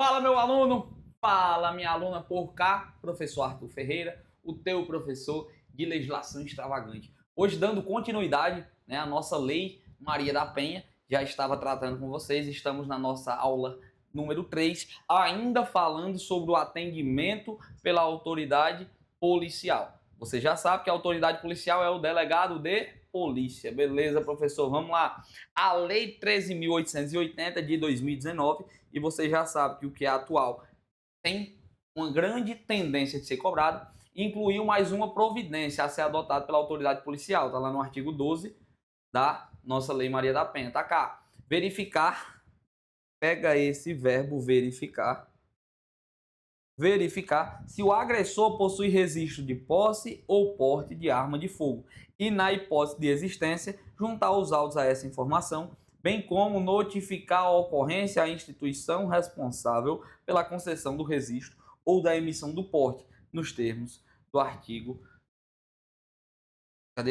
Fala, meu aluno! Fala, minha aluna por cá, professor Arthur Ferreira, o teu professor de legislação extravagante. Hoje, dando continuidade, à nossa Lei Maria da Penha, já estava tratando com vocês, estamos na nossa aula número 3, ainda falando sobre o atendimento pela autoridade policial. Você já sabe que a autoridade policial é o delegado de polícia. Beleza, professor? Vamos lá. A Lei 13.880 de 2019, e você já sabe que o que é atual tem uma grande tendência de ser cobrado, incluiu mais uma providência a ser adotada pela autoridade policial. Está lá no artigo 12 da nossa Lei Maria da Penha. Tá cá. Verificar, pega esse verbo verificar, verificar se o agressor possui registro de posse ou porte de arma de fogo e, na hipótese de existência, juntar os autos a essa informação, bem como notificar a ocorrência à instituição responsável pela concessão do registro ou da emissão do porte, nos termos do artigo,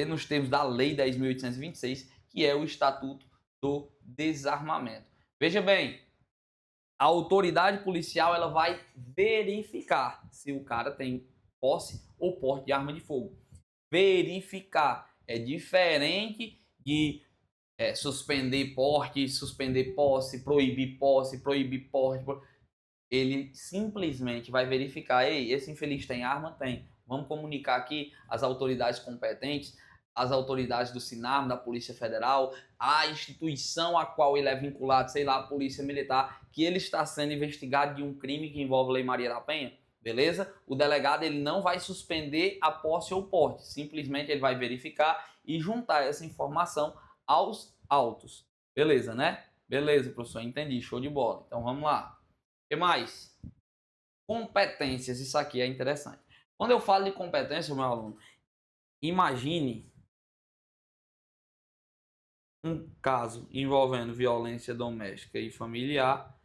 nos termos da Lei 10.826, que é o Estatuto do Desarmamento. Veja bem, a autoridade policial ela vai verificar se o cara tem posse ou porte de arma de fogo. Verificar é diferente de suspender porte, suspender posse, proibir porte. Ele simplesmente vai verificar: ei, esse infeliz tem arma? Tem. Vamos comunicar aqui às autoridades competentes, às autoridades do SINAM, da Polícia Federal, à instituição a qual ele é vinculado, sei lá, a Polícia Militar, que ele está sendo investigado de um crime que envolve a Lei Maria da Penha. Beleza? O delegado ele não vai suspender a posse ou porte, simplesmente ele vai verificar e juntar essa informação aos autos. Beleza, né? Beleza, professor, entendi, show de bola. Então vamos lá. O que mais? Competências, isso aqui é interessante. Quando eu falo de competência, meu aluno, imagine um caso envolvendo violência doméstica e familiar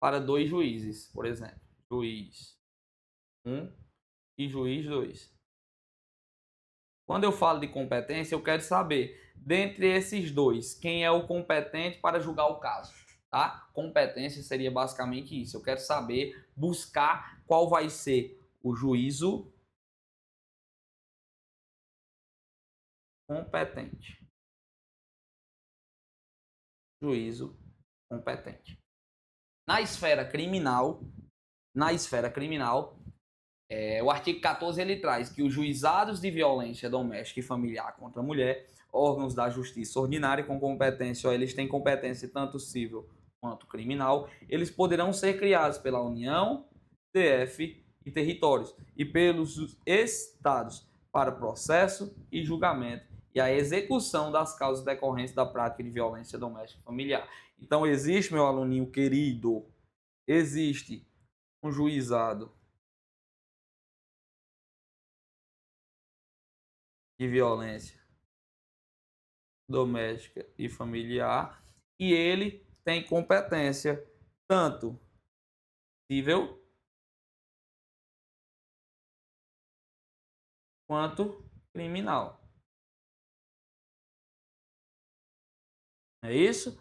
para dois juízes, por exemplo, juiz 1 e juiz 2. Quando eu falo de competência, eu quero saber, dentre esses dois, quem é o competente para julgar o caso, tá? Competência seria basicamente isso. Eu quero saber, buscar qual vai ser o juízo competente. Juízo competente. Na esfera criminal, o artigo 14 ele traz que os juizados de violência doméstica e familiar contra a mulher, órgãos da justiça ordinária com competência, eles têm competência tanto civil quanto criminal, eles poderão ser criados pela União, DF e territórios e pelos estados para processo e julgamento e a execução das causas decorrentes da prática de violência doméstica e familiar. Então existe, meu aluninho querido, existe um juizado de violência doméstica e familiar e ele tem competência tanto civil quanto criminal. É isso?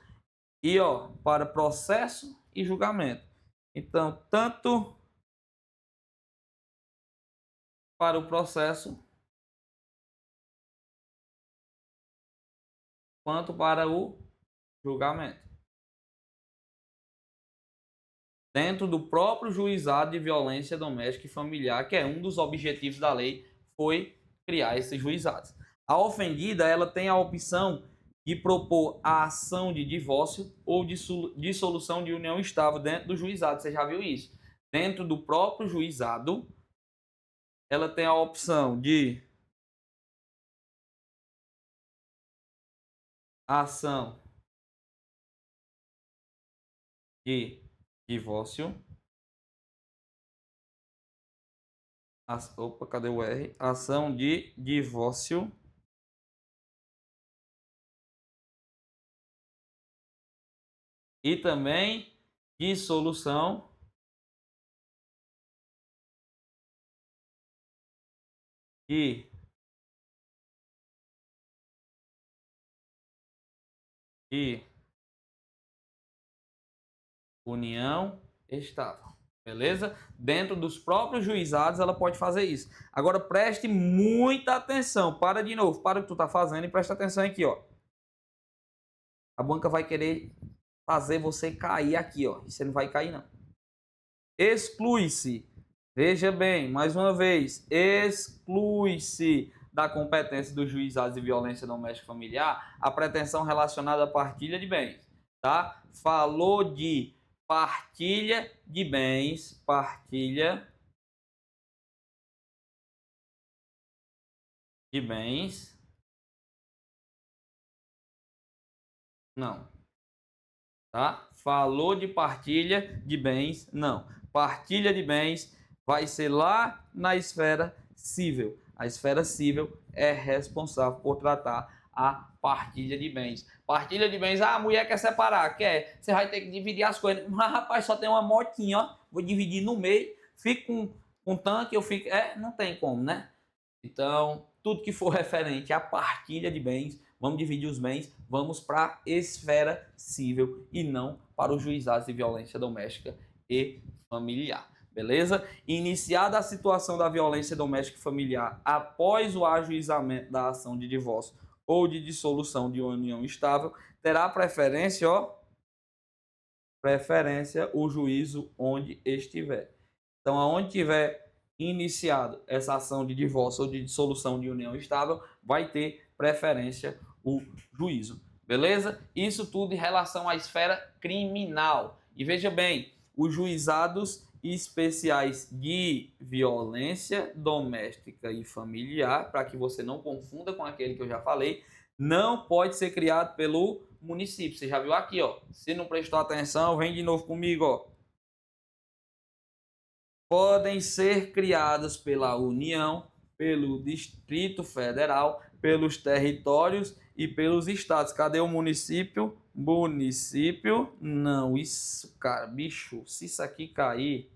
E para processo e julgamento. Então, tanto para o processo quanto para o julgamento. Dentro do próprio juizado de violência doméstica e familiar, que é um dos objetivos da lei, foi criar esses juizados. A ofendida ela tem a opção de propor a ação de divórcio ou de dissolução de união estável dentro do juizado. Você já viu isso? Dentro do próprio juizado, ela tem a opção de ação de divórcio. Opa, cadê o R? Ação de divórcio. E também dissolução de união estável. Beleza? Dentro dos próprios juizados ela pode fazer isso. Agora preste muita atenção. Para de novo, para o que tu tá fazendo e presta atenção aqui, ó. A banca vai querer fazer você cair aqui, ó. E você não vai cair, não. Exclui-se. Veja bem, mais uma vez, exclui-se da competência dos juizados de violência doméstica e familiar a pretensão relacionada à partilha de bens, tá? Falou de partilha de bens, partilha de bens, não, tá? Falou de partilha de bens, não. Partilha de bens vai ser lá na esfera civil. A esfera civil é responsável por tratar a partilha de bens. Partilha de bens, a mulher quer separar, quer, você vai ter que dividir as coisas. Mas, rapaz, só tem uma motinha, ó, vou dividir no meio, fico com um tanque, eu fico... não tem como, né? Então, tudo que for referente à partilha de bens, vamos dividir os bens, vamos para a esfera civil e não para os juizados de violência doméstica e familiar. Beleza? Iniciada a situação da violência doméstica e familiar após o ajuizamento da ação de divórcio ou de dissolução de uma união estável, terá preferência, ó, preferência o juízo onde estiver. Então, aonde tiver iniciado essa ação de divórcio ou de dissolução de união estável, vai ter preferência o juízo. Beleza? Isso tudo em relação à esfera criminal. E veja bem, os juizados especiais de violência doméstica e familiar, para que você não confunda com aquele que eu já falei, não pode ser criado pelo município. Você já viu aqui, ó. Se não prestou atenção, vem de novo comigo, ó. Podem ser criadas pela União, pelo Distrito Federal, pelos territórios e pelos estados. Cadê o município? Município, não, isso, cara, bicho, se isso aqui cair,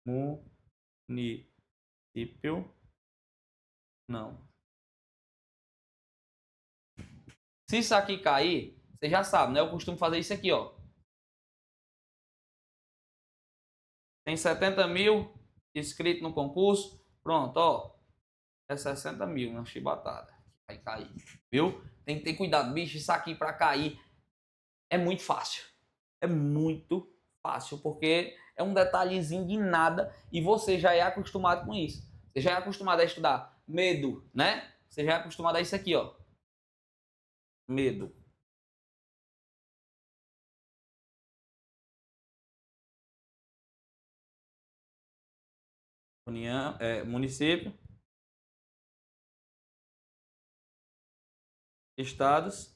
município, não. Se isso aqui cair, você já sabe, né? Eu costumo fazer isso aqui, ó. Tem 70 mil inscritos no concurso, pronto, ó. É 60 mil, uma chibatada. Vai cair, viu? Tem que ter cuidado, bicho, isso aqui para cair é muito fácil. É muito fácil, porque é um detalhezinho de nada e você já é acostumado com isso. Você já é acostumado a estudar medo, né? Você já é acostumado a isso aqui, ó. Medo. União, município, estados,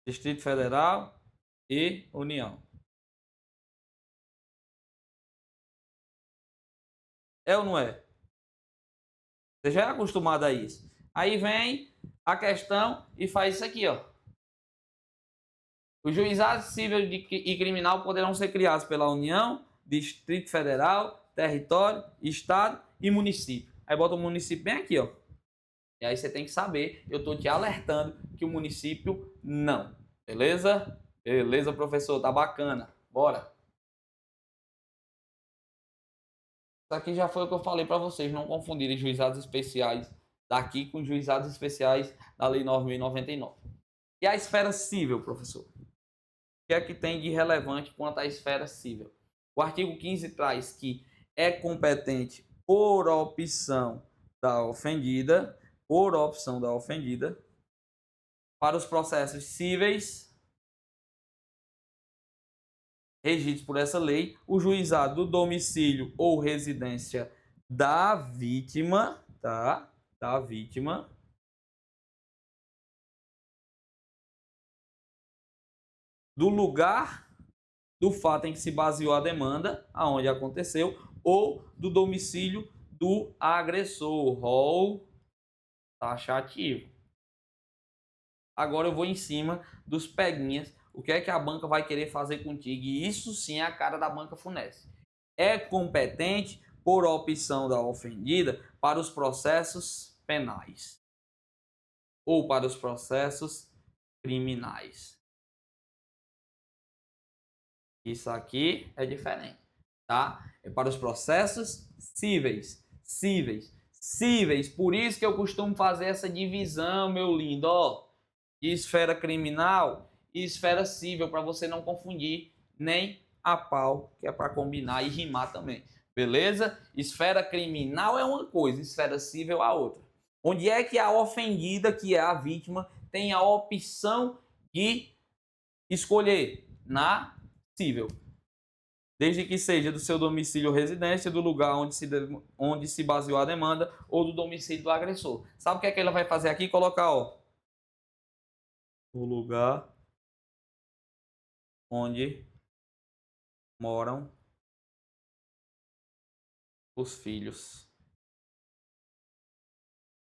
Distrito Federal e União. É ou não é? Você já é acostumado a isso. Aí vem a questão e faz isso aqui, ó. Os juizados civil e criminal poderão ser criados pela União, Distrito Federal, território, estado e município. Aí bota o município bem aqui, ó. E aí você tem que saber, eu estou te alertando que o município não. Beleza? Beleza, professor, tá bacana. Bora. Isso aqui já foi o que eu falei para vocês, não confundirem juizados especiais daqui com juizados especiais da Lei 9.099. E a esfera civil, professor? O que é que tem de relevante quanto à esfera civil? O artigo 15 traz que é competente por opção da ofendida, para os processos cíveis regidos por essa lei, o juizado do domicílio ou residência da vítima, tá? Da vítima, do lugar do fato em que se baseou a demanda, aonde aconteceu, ou do domicílio do agressor, rol taxativo. Agora eu vou em cima dos peguinhas, o que é que a banca vai querer fazer contigo, e isso sim é a cara da banca Funesc. É competente por opção da ofendida para os processos penais ou para os processos criminais. Isso aqui é diferente, tá? É para os processos cíveis, cíveis, cíveis. Por isso que eu costumo fazer essa divisão, meu lindo, ó, de esfera criminal e esfera cível, para você não confundir nem a pau, que é para combinar e rimar também. Beleza? Esfera criminal é uma coisa, esfera cível é a outra. Onde é que a ofendida, que é a vítima, tem a opção de escolher? Na cível. Desde que seja do seu domicílio ou residência, do lugar onde se baseou a demanda ou do domicílio do agressor. Sabe o que é que ela vai fazer aqui? Colocar, ó, o lugar onde moram os filhos,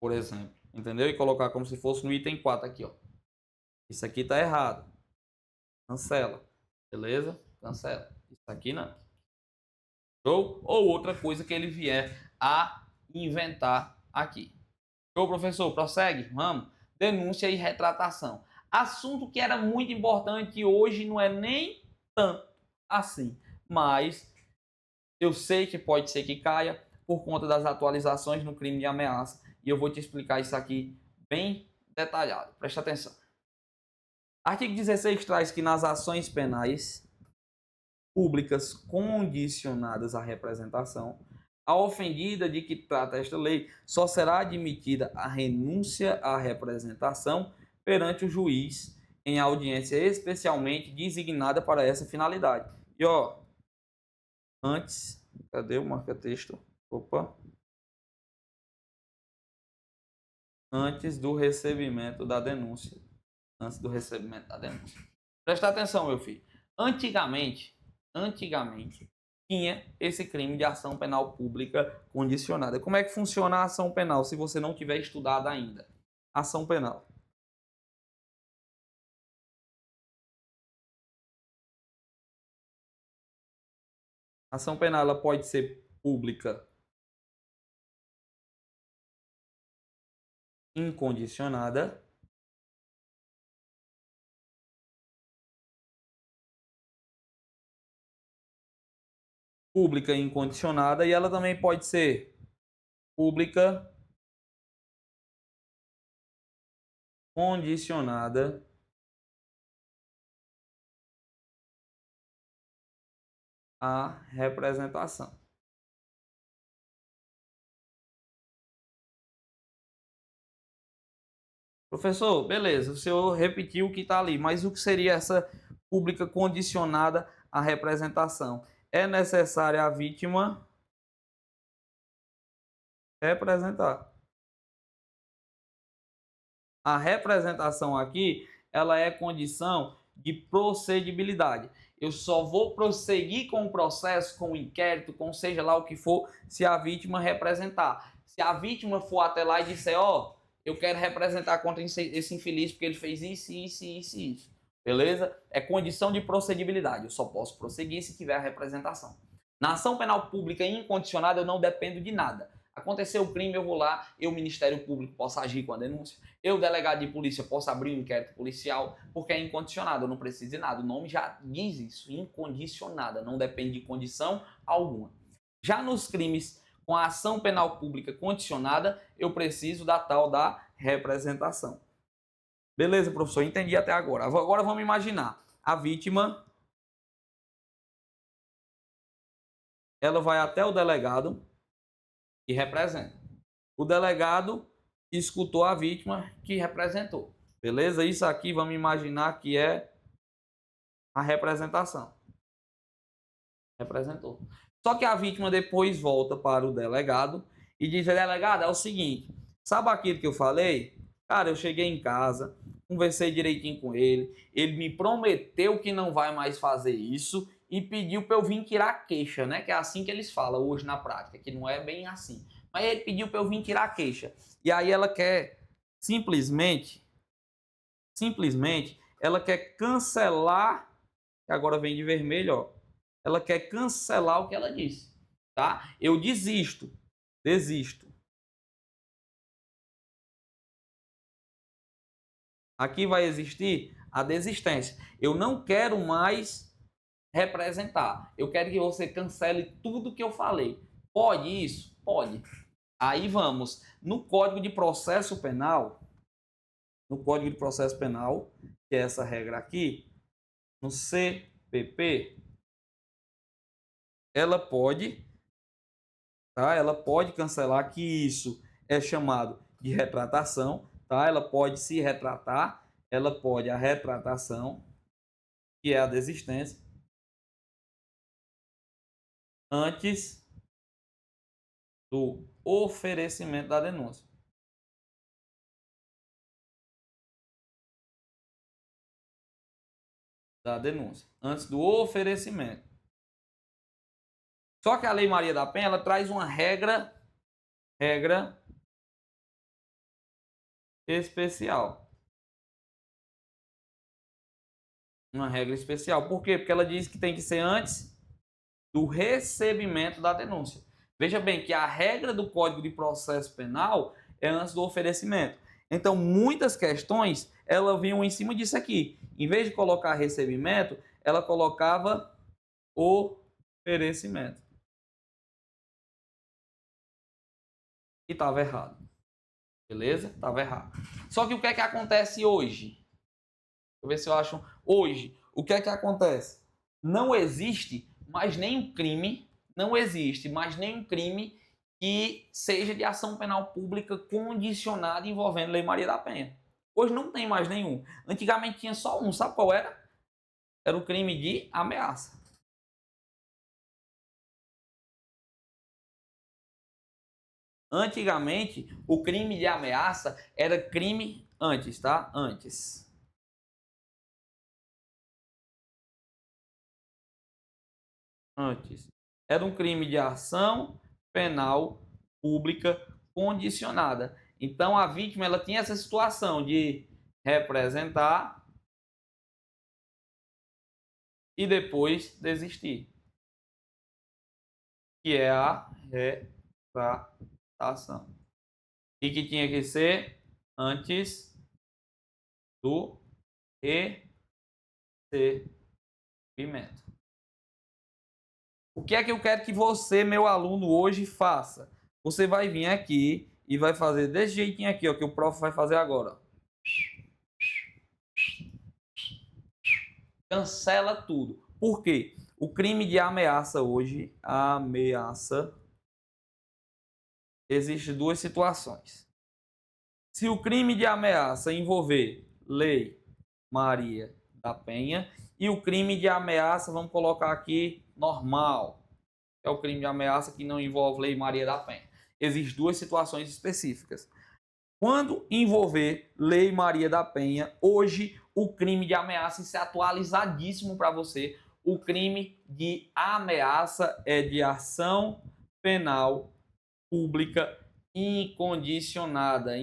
por exemplo. Entendeu? E colocar como se fosse no item 4 aqui, ó. Isso aqui tá errado. Cancela. Beleza? Cancela. Isso aqui não. Show? Ou outra coisa que ele vier a inventar aqui. Show, professor? Prossegue? Vamos. Denúncia e retratação. Assunto que era muito importante e hoje não é nem tanto assim. Mas eu sei que pode ser que caia por conta das atualizações no crime de ameaça. E eu vou te explicar isso aqui bem detalhado. Presta atenção. Artigo 16 traz que nas ações penais públicas condicionadas à representação, a ofendida de que trata esta lei só será admitida a renúncia à representação perante o juiz em audiência especialmente designada para essa finalidade. E ó, antes, cadê o marca-texto? Opa. Antes do recebimento da denúncia. Antes do recebimento da denúncia. Presta atenção, meu filho. Antigamente, tinha esse crime de ação penal pública condicionada. Como é que funciona a ação penal se você não tiver estudado ainda? Ação penal. Ação penal ela pode ser pública incondicionada, pública incondicionada, e ela também pode ser pública condicionada à representação. Professor, beleza, o senhor repetiu o que está ali, mas o que seria essa pública condicionada à representação? É necessária a vítima representar. A representação aqui, ela é condição de procedibilidade. Eu só vou prosseguir com o processo, com o inquérito, com seja lá o que for, se a vítima representar. Se a vítima for até lá e disser, ó, eu quero representar contra esse infeliz porque ele fez isso. Beleza? É condição de procedibilidade. Eu só posso prosseguir se tiver a representação. Na ação penal pública incondicionada, eu não dependo de nada. Aconteceu o crime, eu vou lá, eu, Ministério Público, posso agir com a denúncia. Eu, delegado de polícia, posso abrir um inquérito policial, porque é incondicionado, eu não preciso de nada. O nome já diz isso, incondicionada, não depende de condição alguma. Já nos crimes com a ação penal pública condicionada, eu preciso da tal da representação. Beleza, professor, entendi até agora. Agora vamos imaginar, a vítima, ela vai até o delegado e representa. O delegado escutou a vítima que representou. Beleza? Isso aqui vamos imaginar que é a representação. Representou. Só que a vítima depois volta para o delegado e diz: delegado, é o seguinte, sabe aquilo que eu falei? Cara, eu cheguei em casa, conversei direitinho com ele me prometeu que não vai mais fazer isso e pediu para eu vir tirar a queixa, né? Que é assim que eles falam hoje na prática, que não é bem assim. Mas ele pediu para eu vir tirar a queixa. E aí ela quer simplesmente, ela quer cancelar, que agora vem de vermelho, ó. Ela quer cancelar o que ela disse, tá? Eu desisto. Aqui vai existir a desistência. Eu não quero mais representar. Eu quero que você cancele tudo que eu falei. Pode isso? Pode. Aí vamos. No Código de Processo Penal, que é essa regra aqui, no CPP, ela pode, tá? Ela pode cancelar, que isso é chamado de retratação, tá? Ela pode se retratar, ela pode a retratação, que é a desistência, antes do oferecimento da denúncia. Antes do oferecimento. Só que a Lei Maria da Penha, ela traz uma regra especial. Uma regra especial. Por quê? Porque ela diz que tem que ser antes do recebimento da denúncia. Veja bem que a regra do Código de Processo Penal é antes do oferecimento. Então, muitas questões, ela vinham em cima disso aqui. Em vez de colocar recebimento, ela colocava oferecimento. E estava errado. Beleza? Estava errado. Só que o que é que acontece hoje? Deixa eu ver se eu acho. Hoje, o que é que acontece? Não existe mais nenhum crime, que seja de ação penal pública condicionada envolvendo Lei Maria da Penha. Hoje não tem mais nenhum. Antigamente tinha só um, sabe qual era? Era o crime de ameaça. Antigamente, o crime de ameaça era crime antes, tá? Antes. Era um crime de ação penal pública condicionada. Então, a vítima ela tinha essa situação de representar e depois desistir, que é a retratação. E que tinha que ser antes do recebimento. O que é que eu quero que você, meu aluno, hoje faça? Você vai vir aqui e vai fazer desse jeitinho aqui, ó, que o prof vai fazer agora. Cancela tudo. Por quê? O crime de ameaça hoje, existe duas situações. Se o crime de ameaça envolver Lei Maria da Penha e o crime de ameaça, vamos colocar aqui, normal, é o crime de ameaça que não envolve Lei Maria da Penha. Existem duas situações específicas. Quando envolver Lei Maria da Penha, hoje o crime de ameaça, isso é atualizadíssimo para você, o crime de ameaça é de ação penal pública incondicionada.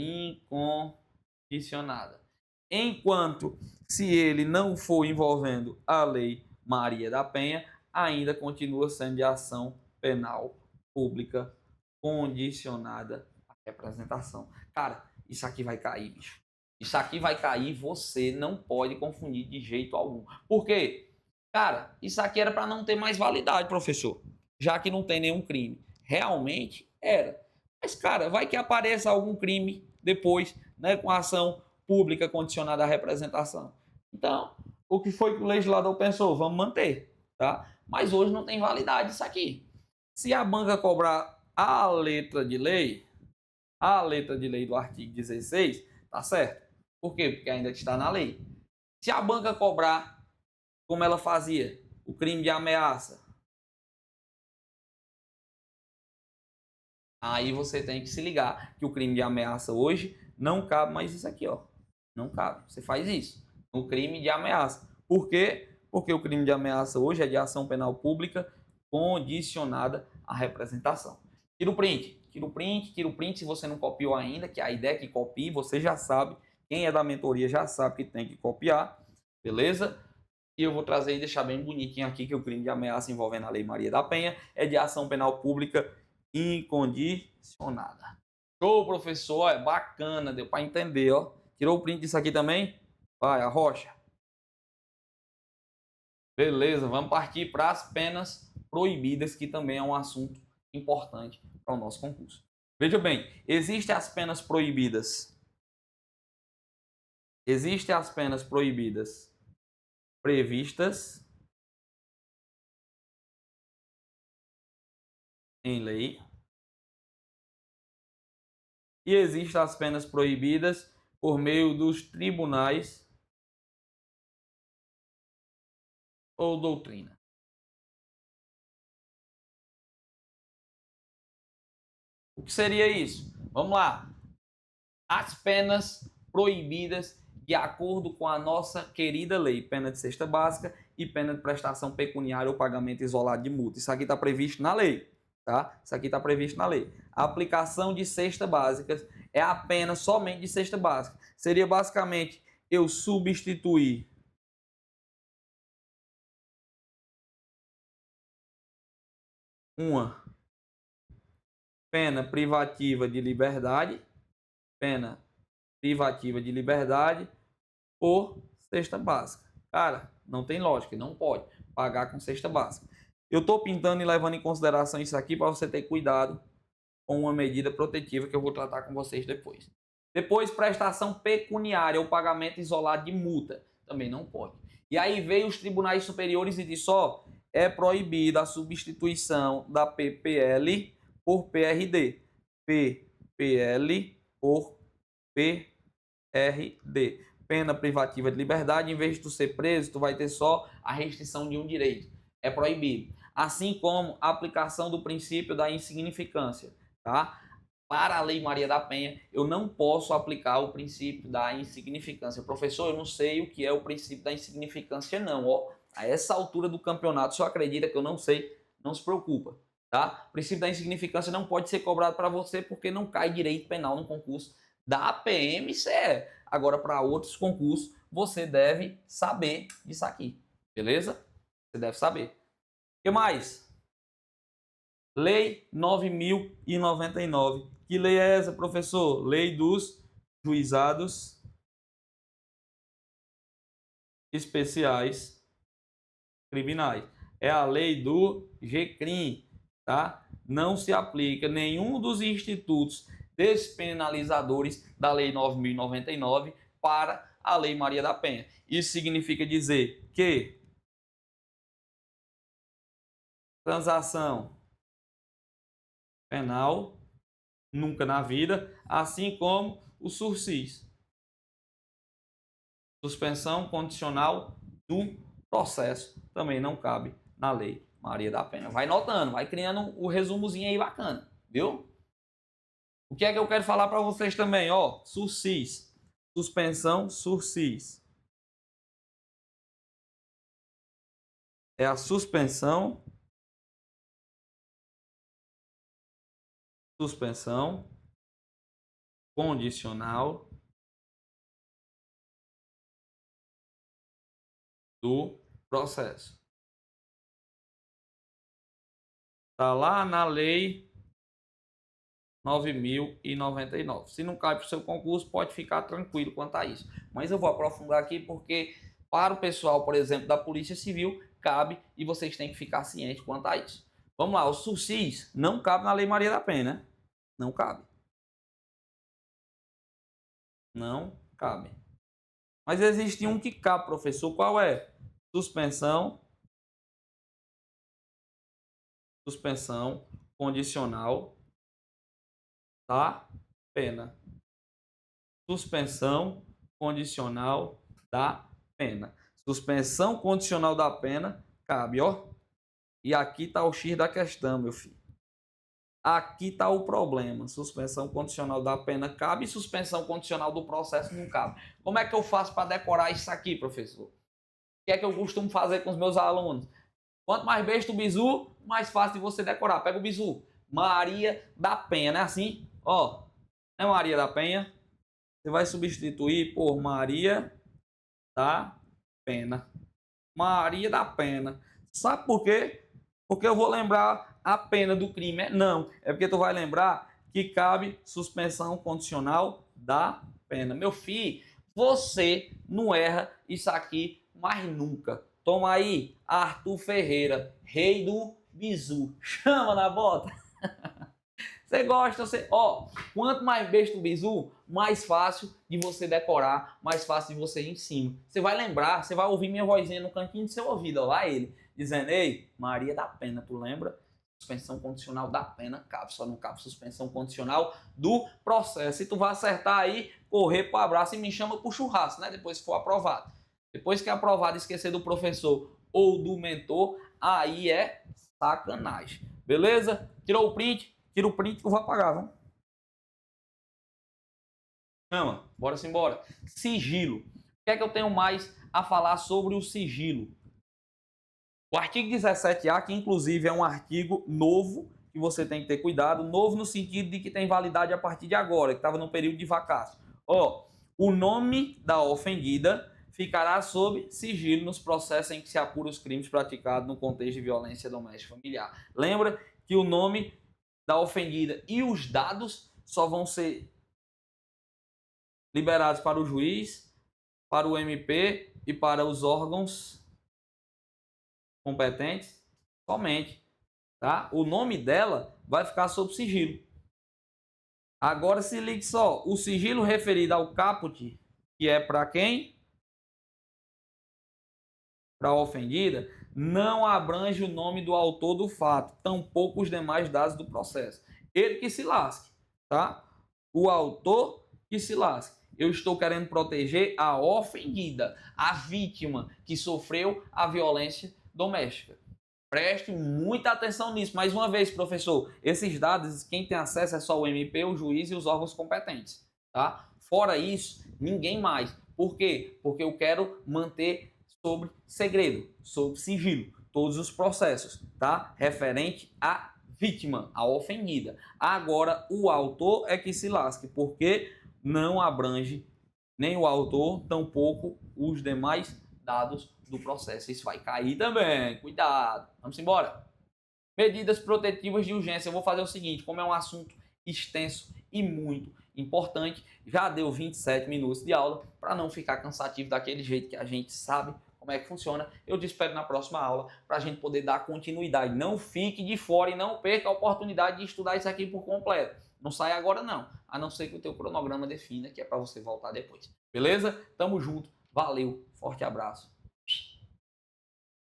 Enquanto, se ele não for envolvendo a Lei Maria da Penha, ainda continua sendo de ação penal pública condicionada à representação. Cara, isso aqui vai cair, bicho. Isso aqui vai cair, você não pode confundir de jeito algum. Por quê? Cara, isso aqui era para não ter mais validade, professor. Já que não tem nenhum crime. Realmente era. Mas, cara, vai que apareça algum crime depois, né, com ação pública condicionada à representação. Então, o que foi que o legislador pensou? Vamos manter, tá? Mas hoje não tem validade isso aqui. Se a banca cobrar a letra de lei do artigo 16, tá certo. Por quê? Porque ainda está na lei. Se a banca cobrar, como ela fazia, o crime de ameaça, aí você tem que se ligar que o crime de ameaça hoje não cabe mais isso aqui, ó. Não cabe. Você faz isso. O crime de ameaça. Por quê? Porque o crime de ameaça hoje é de ação penal pública condicionada à representação. Tira o print. Se você não copiou ainda, que a ideia é que copie, você já sabe. Quem é da mentoria já sabe que tem que copiar. Beleza? E eu vou trazer e deixar bem bonitinho aqui que o crime de ameaça envolvendo a Lei Maria da Penha é de ação penal pública incondicionada. Show, professor, é bacana, deu para entender, ó. Tirou o print disso aqui também? Vai, arrocha. Beleza, vamos partir para as penas proibidas, que também é um assunto importante para o nosso concurso. Veja bem, existem as penas proibidas. Existem as penas proibidas previstas em lei. E existem as penas proibidas por meio dos tribunais ou doutrina. O que seria isso? Vamos lá. As penas proibidas de acordo com a nossa querida lei, pena de cesta básica e pena de prestação pecuniária ou pagamento isolado de multa. Isso aqui está previsto na lei, tá? Isso aqui está previsto na lei. A aplicação de cesta básicas é a pena somente de cesta básica. Seria basicamente eu substituir uma pena privativa de liberdade, por cesta básica. Cara, não tem lógica, não pode pagar com cesta básica. Eu estou pintando e levando em consideração isso aqui para você ter cuidado com uma medida protetiva que eu vou tratar com vocês depois. Depois, prestação pecuniária ou pagamento isolado de multa, também não pode. E aí veio os tribunais superiores e disse, ó, é proibida a substituição da PPL por PRD. PPL por PRD. Pena privativa de liberdade, em vez de tu ser preso, tu vai ter só a restrição de um direito. É proibido. Assim como a aplicação do princípio da insignificância, tá? Para a Lei Maria da Penha, eu não posso aplicar o princípio da insignificância. Professor, eu não sei o que é o princípio da insignificância, não. Ó, a essa altura do campeonato, se eu acredita que eu não sei, não se preocupa, tá? O princípio da insignificância não pode ser cobrado para você porque não cai direito penal no concurso da PMCE. Agora, para outros concursos, você deve saber disso aqui, beleza? Você deve saber. O que mais? Lei 9.099. Que lei é essa, professor? Lei dos Juizados Especiais Criminais. É a lei do GCRIM, tá? Não se aplica nenhum dos institutos despenalizadores da Lei 9.099 para a Lei Maria da Penha. Isso significa dizer que transação penal, nunca na vida, assim como o sursis, suspensão condicional do processo, também não cabe na Lei Maria da Penha. Vai notando, vai criando o resumozinho aí bacana, viu? O que é que eu quero falar para vocês também, ó, sursis, suspensão, sursis. É a suspensão condicional do processo. Está lá na Lei 9.099. Se não cai para o seu concurso, pode ficar tranquilo quanto a isso. Mas eu vou aprofundar aqui porque para o pessoal, por exemplo, da Polícia Civil, cabe e vocês têm que ficar cientes quanto a isso. Vamos lá, o sursis não cabe na Lei Maria da Penha, né? Não cabe. Não cabe. Mas existe um que cabe, professor. Qual é? Suspensão condicional da pena. Suspensão condicional da pena. Suspensão condicional da pena cabe, ó. E aqui está o X da questão, meu filho. Aqui está o problema. Suspensão condicional da pena cabe e suspensão condicional do processo não cabe. Como é que eu faço para decorar isso aqui, professor? O que é que eu costumo fazer com os meus alunos? Quanto mais besta o bizu, mais fácil de você decorar. Pega o bizu. Maria da Penha, não é assim? Ó, é Maria da Penha. Você vai substituir por Maria da Pena. Maria da Pena. Sabe por quê? Porque eu vou lembrar a pena do crime. Não, é porque tu vai lembrar que cabe suspensão condicional da pena. Meu filho, você não erra isso aqui mais nunca. Toma aí, Arthur Ferreira, rei do bizu. Chama na bota. Você gosta, você... Ó, quanto mais besta o bizu, mais fácil de você decorar, mais fácil de você ir em cima. Você vai lembrar, você vai ouvir minha vozinha no cantinho do seu ouvido, ó, lá ele, dizendo, ei, Maria da Pena, tu lembra? Suspensão condicional da pena, cabe, só não cabe suspensão condicional do processo. E tu vai acertar aí, correr pro abraço e me chama pro churrasco, né? Depois que for aprovado. Depois que é aprovado, esquecer do professor ou do mentor, aí é sacanagem. Beleza? Tirou o print? Tira o print que eu vou apagar, vamos? Chama, bora simbora. Sigilo. O que é que eu tenho mais a falar sobre o sigilo? O artigo 17A, que inclusive é um artigo novo, que você tem que ter cuidado, novo no sentido de que tem validade a partir de agora, que estava no período de vacácio. Ó, o nome da ofendida ficará sob sigilo nos processos em que se apura os crimes praticados no contexto de violência doméstica familiar. Lembra que o nome da ofendida e os dados só vão ser liberados para o juiz, para o MP e para os órgãos competentes somente, tá? O nome dela vai ficar sob sigilo. Agora se ligue só, o sigilo referido ao caput, que é para quem? Para a ofendida, não abrange o nome do autor do fato, tampouco os demais dados do processo. Ele que se lasque, tá? O autor que se lasque. Eu estou querendo proteger a ofendida, a vítima que sofreu a violência doméstica. Preste muita atenção nisso. Mais uma vez, professor, esses dados, quem tem acesso é só o MP, o juiz e os órgãos competentes, tá? Fora isso, ninguém mais. Por quê? Porque eu quero manter sobre segredo, sobre sigilo, todos os processos, tá? Referente à vítima, à ofendida. Agora, o autor é que se lasque, porque não abrange nem o autor, tampouco os demais dados do processo. Isso vai cair também, cuidado. Vamos embora. Medidas protetivas de urgência. Eu vou fazer o seguinte, como é um assunto extenso e muito importante, já deu 27 minutos de aula, para não ficar cansativo daquele jeito que a gente sabe como é que funciona. Eu te espero na próxima aula para a gente poder dar continuidade. Não fique de fora e não perca a oportunidade de estudar isso aqui por completo. Não sai agora não, a não ser que o teu cronograma defina que é para você voltar depois. Beleza? Tamo junto. Valeu. Forte abraço.